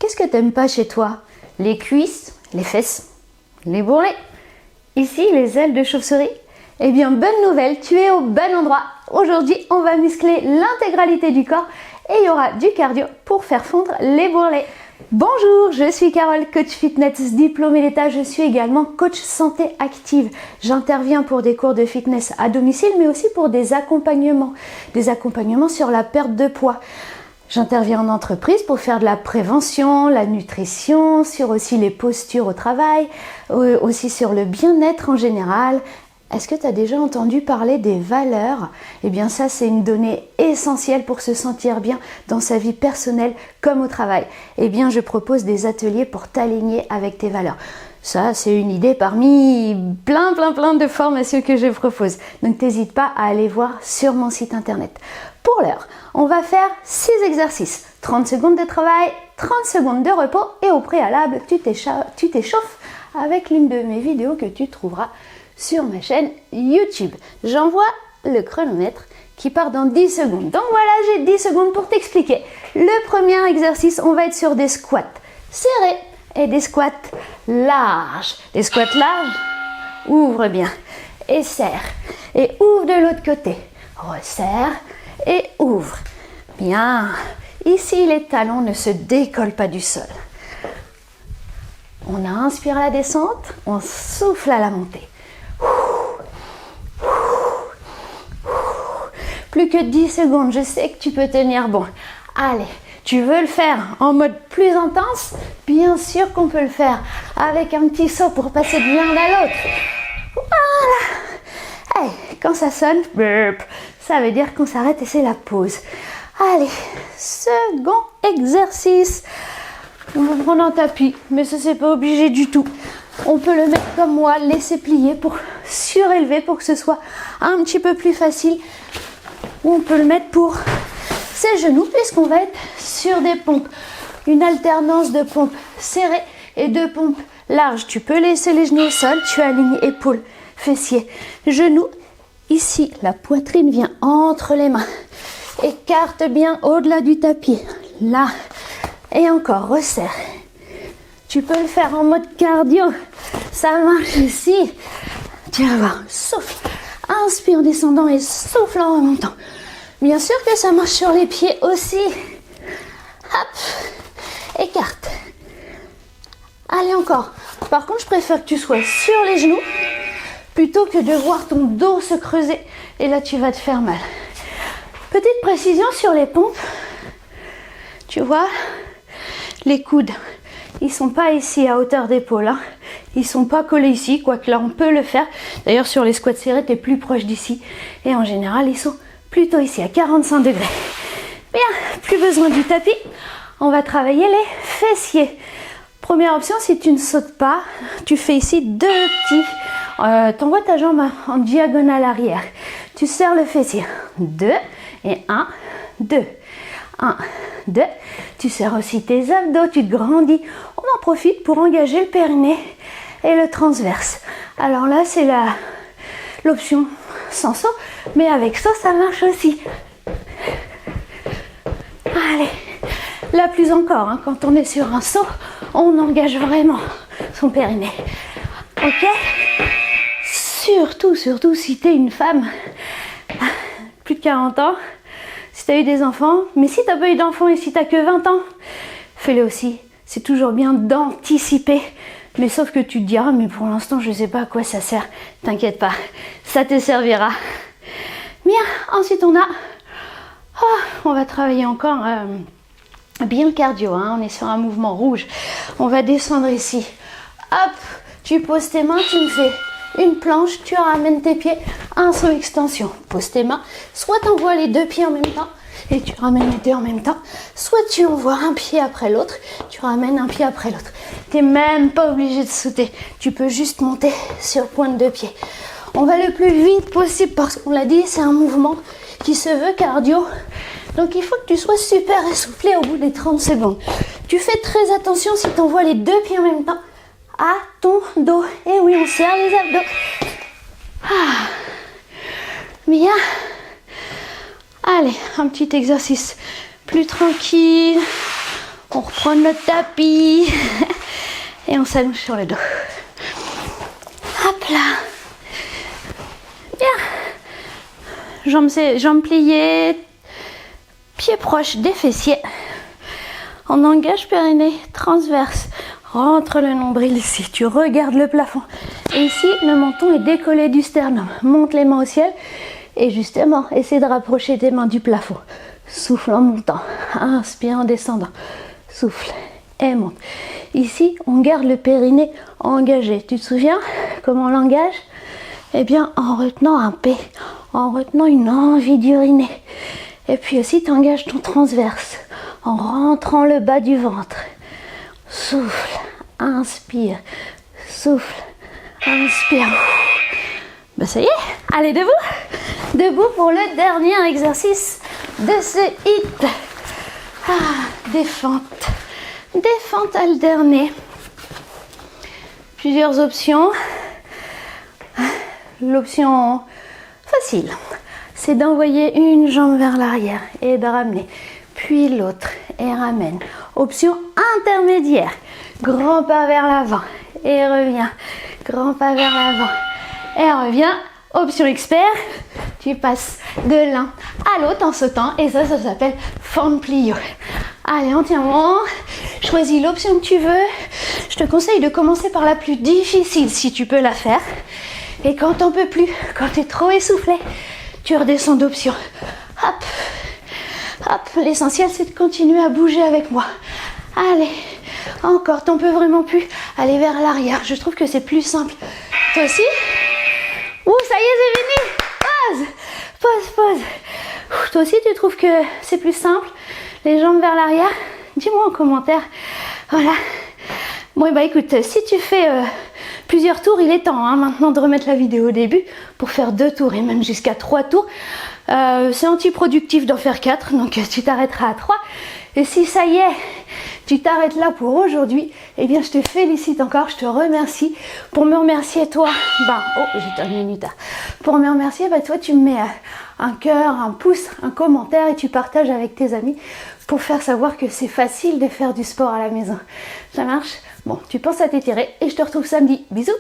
qu'est-ce que t'aimes pas chez toi? Les cuisses, les fesses, les bourrelets, ici les ailes de chauve-souris? Eh bien, bonne nouvelle, tu es au bon endroit. Aujourd'hui, on va muscler l'intégralité du corps et il y aura du cardio pour faire fondre les bourrelets. Bonjour, je suis Carole, coach fitness diplômée d'État. Je suis également coach santé active. J'interviens pour des cours de fitness à domicile, mais aussi pour des accompagnements sur la perte de poids. J'interviens en entreprise pour faire de la prévention, la nutrition, sur aussi les postures au travail, aussi sur le bien-être en général. Est-ce que tu as déjà entendu parler des valeurs? Eh bien ça, c'est une donnée essentielle pour se sentir bien dans sa vie personnelle comme au travail. Eh bien, je propose des ateliers pour t'aligner avec tes valeurs. Ça, c'est une idée parmi plein de formations que je propose. Donc, n'hésite pas à aller voir sur mon site internet. Pour l'heure, on va faire 6 exercices. 30 secondes de travail, 30 secondes de repos et au préalable, tu t'échauffes avec l'une de mes vidéos que tu trouveras sur ma chaîne YouTube. J'envoie le chronomètre qui part dans 10 secondes. Donc voilà, j'ai 10 secondes pour t'expliquer. Le premier exercice, on va être sur des squats serrés et des squats larges. Des squats larges, ouvre bien et serre. Et ouvre de l'autre côté. Resserre et ouvre. Bien. Ici, les talons ne se décollent pas du sol. On inspire à la descente, on souffle à la montée. Plus que 10 secondes, je sais que tu peux tenir bon. Allez, tu veux le faire en mode plus intense? Bien sûr qu'on peut le faire avec un petit saut pour passer de l'un à l'autre. Voilà. Hey, quand ça sonne, burp, ça veut dire qu'on s'arrête et c'est la pause. Allez, second exercice. On va prendre un tapis, mais ça c'est pas obligé du tout. On peut le mettre comme moi, laisser plier pour surélever pour que ce soit un petit peu plus facile. Ou on peut le mettre pour ses genoux puisqu'on va être sur des pompes. Une alternance de pompes serrées et de pompes larges. Tu peux laisser les genoux au sol, tu alignes épaules, fessiers, genoux. Ici, la poitrine vient entre les mains. Écarte bien au-delà du tapis. Là, et encore, resserre. Tu peux le faire en mode cardio. Ça marche ici. Tu vas voir, souffle. Inspire en descendant et souffle en remontant. Bien sûr que ça marche sur les pieds aussi. Hop, écarte. Allez encore. Par contre, je préfère que tu sois sur les genoux plutôt que de voir ton dos se creuser. Et là, tu vas te faire mal. Petite précision sur les pompes. Tu vois, les coudes, ils sont pas ici à hauteur d'épaule. Hein. Ils sont pas collés ici, quoique là on peut le faire. D'ailleurs sur les squats serrés, tu es plus proche d'ici. Et en général, ils sont plutôt ici, à 45 degrés. Bien, plus besoin du tapis. On va travailler les fessiers. Première option, si tu ne sautes pas, tu fais ici 2 petits. T'envoies ta jambe en diagonale arrière. Tu serres le fessier. 2 et 1, 2. 1, 2. Tu serres aussi tes abdos, tu te grandis. On en profite pour engager le périnée et le transverse. Alors là, c'est l'option sans saut, mais avec saut, ça marche aussi. Allez, là plus encore, hein, quand on est sur un saut, on engage vraiment son périnée. Ok? Surtout si tu es une femme, plus de 40 ans, si tu as eu des enfants, mais si tu n'as pas eu d'enfants et si tu n'as que 20 ans, fais-le aussi. C'est toujours bien d'anticiper. Mais sauf que tu te diras, mais pour l'instant, je ne sais pas à quoi ça sert. T'inquiète pas, ça te servira. Bien, ensuite on va travailler encore bien le cardio. Hein. On est sur un mouvement rouge. On va descendre ici. Hop, tu poses tes mains, tu me fais une planche, tu ramènes tes pieds, un saut extension. Pose tes mains, soit tu envoies les 2 pieds en même temps et tu ramènes les 2 en même temps, soit tu envoies un pied après l'autre, tu ramènes un pied après l'autre. Tu n'es même pas obligé de sauter, tu peux juste monter sur pointe de pied. On va le plus vite possible parce qu'on l'a dit, c'est un mouvement qui se veut cardio. Donc il faut que tu sois super essoufflé au bout des 30 secondes. Tu fais très attention si tu envoies les 2 pieds en même temps à ton dos. Et oui, on serre les abdos. Bien. Allez, un petit exercice plus tranquille. On reprend notre tapis et on s'allonge sur le dos. Hop là. Bien. Jambes pliées, pieds proches des fessiers. On engage périnée transverse. Rentre le nombril ici. Tu regardes le plafond. Et ici, le menton est décollé du sternum. Monte les mains au ciel. Et justement, essaie de rapprocher tes mains du plafond. Souffle en montant. Inspire en descendant. Souffle et monte. Ici, on garde le périnée engagé. Tu te souviens comment on l'engage? Eh bien, en retenant un P, en retenant une envie d'uriner. Et puis aussi, tu engages ton transverse en rentrant le bas du ventre. Souffle, inspire, souffle, inspire. Ben ça y est, allez debout. Debout pour le dernier exercice de ce hit. Défente. Défente alternée. Plusieurs options. L'option facile, c'est d'envoyer une jambe vers l'arrière et de ramener, puis l'autre et ramène. Option intermédiaire, grand pas vers l'avant et reviens, grand pas vers l'avant et reviens. Option expert, tu passes de l'un à l'autre en sautant et ça s'appelle fente plio. Allez, on tient bon, choisis l'option que tu veux. Je te conseille de commencer par la plus difficile si tu peux la faire. Et quand t'en peux plus, quand tu es trop essoufflé, tu redescends d'option. Hop, hop, l'essentiel c'est de continuer à bouger avec moi. Allez, encore, t'en peux vraiment plus, aller vers l'arrière. Je trouve que c'est plus simple. Toi aussi? Ouh, ça y est, c'est fini. Pause, pause, pause. Ouh, toi aussi, tu trouves que c'est plus simple? Les jambes vers l'arrière? Dis-moi en commentaire. Voilà. Bon, bah écoute, si tu fais plusieurs tours, il est temps maintenant de remettre la vidéo au début pour faire 2 tours et même jusqu'à 3 tours. C'est antiproductif d'en faire 4, donc tu t'arrêteras à 3. Et si ça y est, tu t'arrêtes là pour aujourd'hui, eh bien je te félicite encore, je te remercie. Pour me remercier toi, j'ai terminé une minute. Pour me remercier, toi tu me mets un cœur, un pouce, un commentaire et tu partages avec tes amis pour faire savoir que c'est facile de faire du sport à la maison. Ça marche? Bon, tu penses à t'étirer et je te retrouve samedi. Bisous!